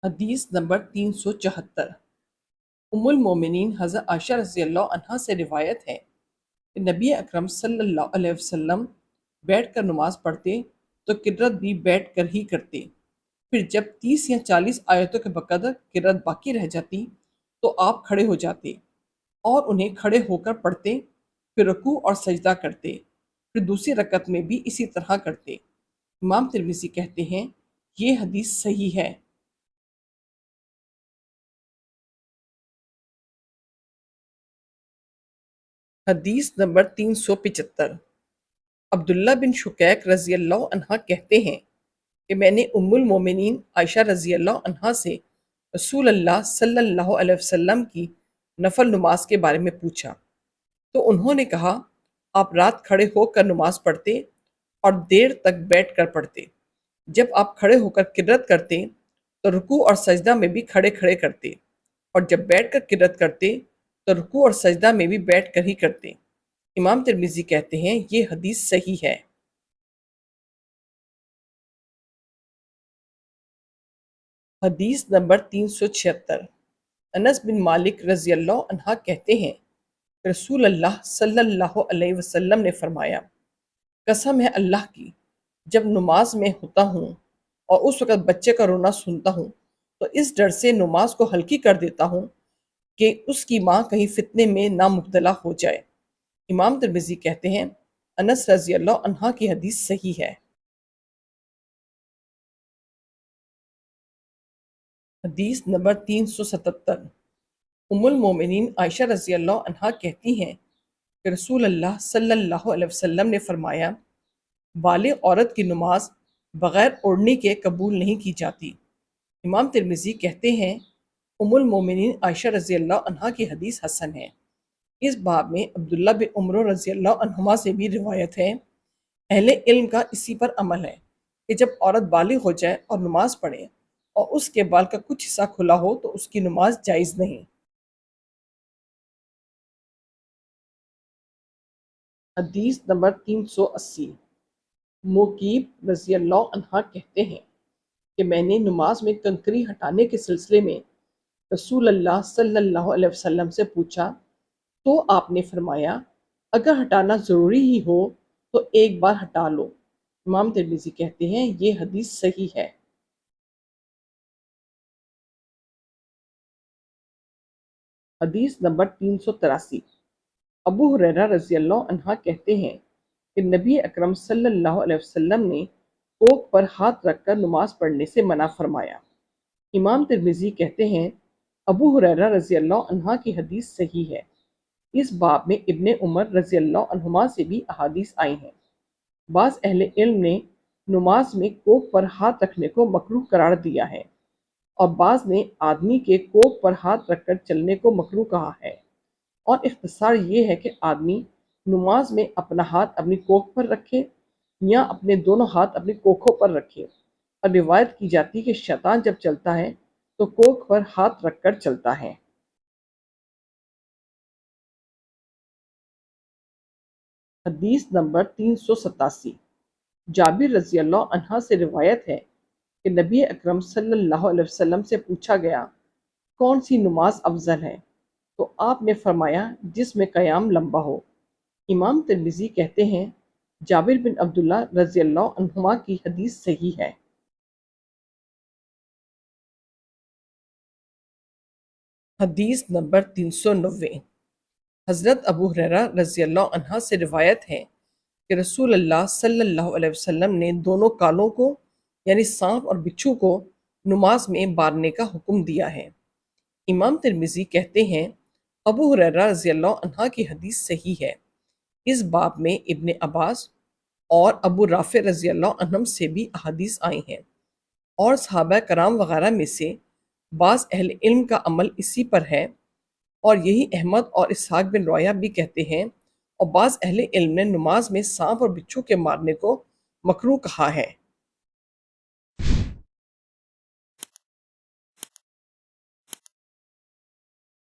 حدیث نمبر 374۔ ام المومنین حضرت عائشہ رضی اللہ عنہا سے روایت ہے کہ نبی اکرم صلی اللہ علیہ وسلم بیٹھ کر نماز پڑھتے تو قرت بھی بیٹھ کر ہی کرتے، پھر جب 30 یا 40 آیتوں کے بقدر قرت باقی رہ جاتی تو آپ کھڑے ہو جاتے اور انہیں کھڑے ہو کر پڑھتے، پھر رکوع اور سجدہ کرتے، پھر دوسری رکعت میں بھی اسی طرح کرتے۔ امام ترمذی کہتے ہیں یہ حدیث صحیح ہے۔ حدیث نمبر 375۔ عبداللہ بن شقیق رضی اللہ عنہ کہتے ہیں کہ میں نے ام المومنین عائشہ رضی اللہ عنہا سے رسول اللہ صلی اللہ علیہ وسلم کی نفل نماز کے بارے میں پوچھا تو انہوں نے کہا آپ رات کھڑے ہو کر نماز پڑھتے اور دیر تک بیٹھ کر پڑھتے، جب آپ کھڑے ہو کر قرت کرتے تو رکوع اور سجدہ میں بھی کھڑے کھڑے کرتے، اور جب بیٹھ کر قرت کرتے تو رکوع اور سجدہ میں بھی بیٹھ کر ہی کرتے۔ امام ترمذی کہتے ہیں یہ حدیث صحیح ہے۔ حدیث نمبر 376۔ انس بن مالک رضی اللہ عنہ کہتے ہیں کہ رسول اللہ صلی اللہ علیہ وسلم نے فرمایا، قسم ہے اللہ کی، جب نماز میں ہوتا ہوں اور اس وقت بچے کا رونا سنتا ہوں تو اس ڈر سے نماز کو ہلکی کر دیتا ہوں کہ اس کی ماں کہیں فتنے میں نہ مبتلا ہو جائے۔ امام ترمذی کہتے ہیں انس رضی اللہ عنہ کی حدیث صحیح ہے۔ حدیث نمبر 377۔ ام المومنین عائشہ رضی اللہ عنہا کہتی ہیں کہ رسول اللہ صلی اللہ علیہ وسلم نے فرمایا، بالغ عورت کی نماز بغیر اوڑھنے کے قبول نہیں کی جاتی۔ امام ترمذی کہتے ہیں ام المومنین عائشہ رضی اللہ عنہا کی حدیث حسن ہے۔ اس باب میں عبداللہ بن عمر رضی اللہ عنہما سے بھی روایت ہے۔ اہل علم کا اسی پر عمل ہے کہ جب عورت بالغ ہو جائے اور نماز پڑھے اور اس کے بال کا کچھ حصہ کھلا ہو تو اس کی نماز جائز نہیں۔ حدیث نمبر 380۔ موقیب رضی اللہ عنہ کہتے ہیں کہ میں نے نماز میں کنکری ہٹانے کے سلسلے میں رسول اللہ صلی اللہ علیہ وسلم سے پوچھا تو آپ نے فرمایا اگر ہٹانا ضروری ہی ہو تو ایک بار ہٹا لو۔ امام ترمذی کہتے ہیں یہ حدیث صحیح ہے۔ حدیث نمبر 383۔ ابو ہریرہ رضی اللہ عنہ کہتے ہیں کہ نبی اکرم صلی اللہ علیہ وسلم نے کوکھ پر ہاتھ رکھ کر نماز پڑھنے سے منع فرمایا۔ امام ترمذی کہتے ہیں ابو ہریرہ رضی اللہ عنہ کی حدیث صحیح ہے۔ اس باب میں ابن عمر رضی اللہ عنہما سے بھی احادیث آئی ہیں۔ بعض اہل علم نے نماز میں کوکھ پر ہاتھ رکھنے کو مکروہ قرار دیا ہے، اور بعض نے آدمی کے کوکھ پر ہاتھ رکھ کر چلنے کو مکروہ کہا ہے، اور اختصار یہ ہے کہ آدمی نماز میں اپنا ہاتھ اپنی کوکھ پر رکھے یا اپنے دونوں ہاتھ اپنی کوکھوں پر رکھے، اور روایت کی جاتی کہ شیطان جب چلتا ہے تو کوکھ پر ہاتھ رکھ کر چلتا ہے۔ حدیث نمبر 387۔ جابر رضی اللہ عنہ سے روایت ہے کہ نبی اکرم صلی اللہ علیہ وسلم سے پوچھا گیا کون سی نماز افضل ہے تو آپ نے فرمایا جس میں قیام لمبا ہو۔ امام ترمذی کہتے ہیں جابر بن عبداللہ رضی اللہ عنہما کی حدیث صحیح ہے۔ حدیث نمبر 390۔ حضرت ابو ہریرہ رضی اللہ عنہ سے روایت ہے کہ رسول اللہ صلی اللہ علیہ وسلم نے دونوں کالوں کو یعنی سانپ اور بچھو کو نماز میں مارنے کا حکم دیا ہے۔ امام ترمذی کہتے ہیں ابو ہریرہ رضی اللہ عنہ کی حدیث صحیح ہے۔ اس باب میں ابن عباس اور ابو رافع رضی اللہ عنہم سے بھی احادیث آئی ہیں، اور صحابہ کرام وغیرہ میں سے بعض اہل علم کا عمل اسی پر ہے، اور یہی احمد اور اسحاق بن روایہ بھی کہتے ہیں، اور بعض اہل علم نے نماز میں سانپ اور بچھو کے مارنے کو مکروہ کہا ہے۔